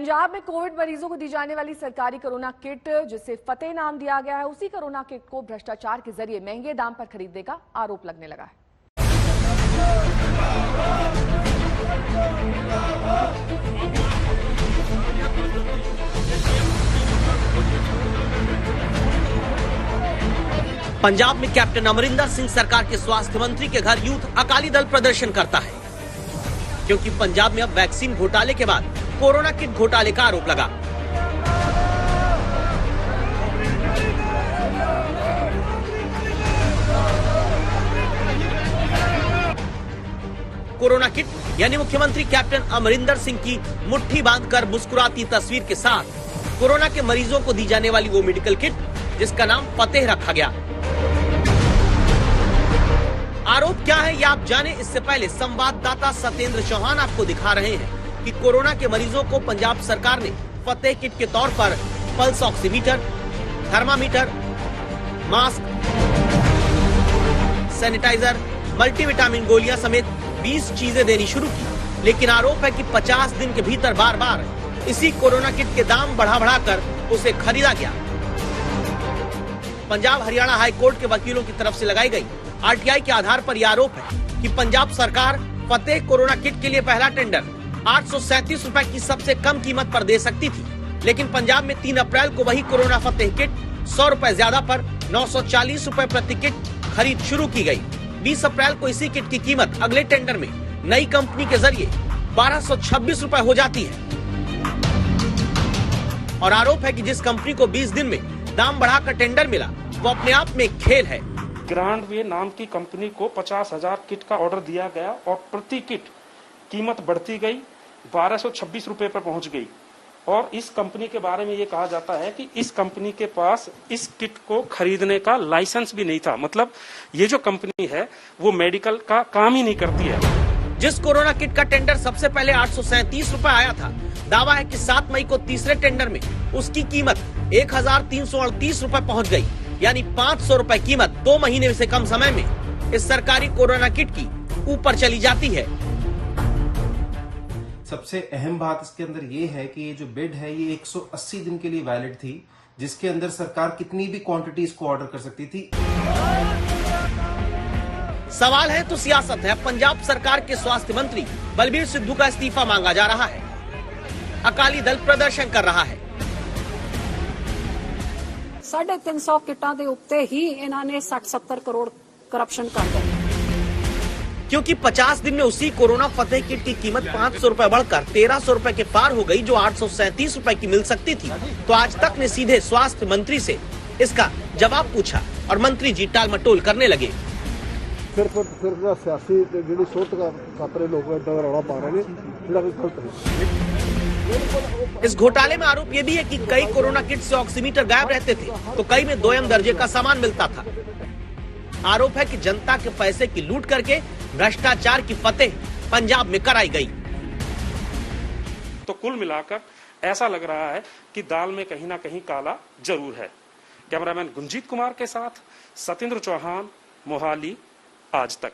पंजाब में कोविड मरीजों को दी जाने वाली सरकारी कोरोना किट, जिसे फतेह नाम दिया गया है, उसी कोरोना किट को भ्रष्टाचार के जरिए महंगे दाम पर खरीदने का आरोप लगने लगा है। पंजाब में कैप्टन अमरिंदर सिंह सरकार के स्वास्थ्य मंत्री के घर यूथ अकाली दल प्रदर्शन करता है, क्योंकि पंजाब में अब वैक्सीन घोटाले के बाद कोरोना किट घोटाले का आरोप लगा। कोरोना किट यानी मुख्यमंत्री कैप्टन अमरिंदर सिंह की मुट्ठी बांधकर मुस्कुराती तस्वीर के साथ कोरोना के मरीजों को दी जाने वाली वो मेडिकल किट, जिसका नाम फतेह रखा गया। आरोप क्या है ये आप जाने, इससे पहले संवाददाता सत्येंद्र चौहान आपको दिखा रहे हैं कि कोरोना के मरीजों को पंजाब सरकार ने फतेह किट के तौर पर pulse oximeter, thermometer, mask, sanitizer, multivitamin गोलियां समेत 20 चीजें देनी शुरू की। लेकिन आरोप है कि 50 दिन के भीतर बार बार इसी कोरोना किट के दाम बढ़ाकर उसे खरीदा गया। पंजाब हरियाणा हाई कोर्ट के वकीलों की तरफ से लगाई गई आरटीआई के आधार पर यह आरोप है कि पंजाब सरकार फतेह कोरोना किट के लिए पहला टेंडर 837 रुपए की सबसे कम कीमत पर दे सकती थी, लेकिन पंजाब में 3 अप्रैल को वही कोरोना फतेह किट 100 रुपए ज्यादा पर 940 रुपए प्रति किट खरीद शुरू की गई। 20 अप्रैल को इसी किट की कीमत अगले टेंडर में नई कंपनी के जरिए 1226 रुपए हो जाती है। और आरोप है कि जिस कंपनी को 20 दिन में दाम बढ़ाकर टेंडर मिला, वो अपने आप में एक खेल है। ग्रांडवे नाम की कंपनी को 50,000 किट का ऑर्डर दिया गया और प्रति किट कीमत बढ़ती गई, 1226 रुपए पर पहुंच गई। और इस कंपनी के बारे में ये कहा जाता है कि इस कंपनी के पास इस किट को खरीदने का लाइसेंस भी नहीं था। मतलब ये जो कंपनी है वो मेडिकल का काम ही नहीं करती है। जिस कोरोना किट का टेंडर सबसे पहले 837 रुपए आया था, दावा है कि 7 मई को तीसरे टेंडर में उसकी कीमत 1338 रुपए पहुंच गई, यानी 500 रुपए कीमत 2 महीने से कम समय में इस सरकारी कोरोना किट की ऊपर चली जाती है। सबसे अहम बात इसके अंदर ये है कि ये जो बिड है ये 180 दिन के लिए वैलिड थी, जिसके अंदर सरकार कितनी भी क्वांटिटीज को ऑर्डर कर सकती थी। सवाल है तो सियासत है। पंजाब सरकार के स्वास्थ्य मंत्री बलबीर सिद्धू का इस्तीफा मांगा जा रहा है। अकाली दल प्रदर्शन कर रहा है। 350 किटां दे उत्ते ही इन्होंने 60-70 करोड़ करप्शन कर दिया, क्योंकि 50 दिन में उसी कोरोना फतेह किट की कीमत 500 रुपए बढ़कर 1300 रुपए के पार हो गई, जो 837 रुपए की मिल सकती थी। तो आज तक ने सीधे स्वास्थ्य मंत्री से इसका जवाब पूछा और मंत्री जी टाल मटोल करने लगे। सिर्फ सियासी जी सोच का खातर लोग रौला पा रहे हैं। इस घोटाले में आरोप ये भी है कि कई कोरोना किट से ऑक्सीमीटर गायब रहते थे, तो कई में 2M दर्जे का सामान मिलता था। आरोप है कि जनता के पैसे की लूट करके भ्रष्टाचार की फतेह पंजाब में कराई गई। तो कुल मिलाकर ऐसा लग रहा है कि दाल में कहीं ना कहीं काला जरूर है। कैमरामैन गुंजीत कुमार के साथ सत्येंद्र चौहान, मोहाली, आज तक।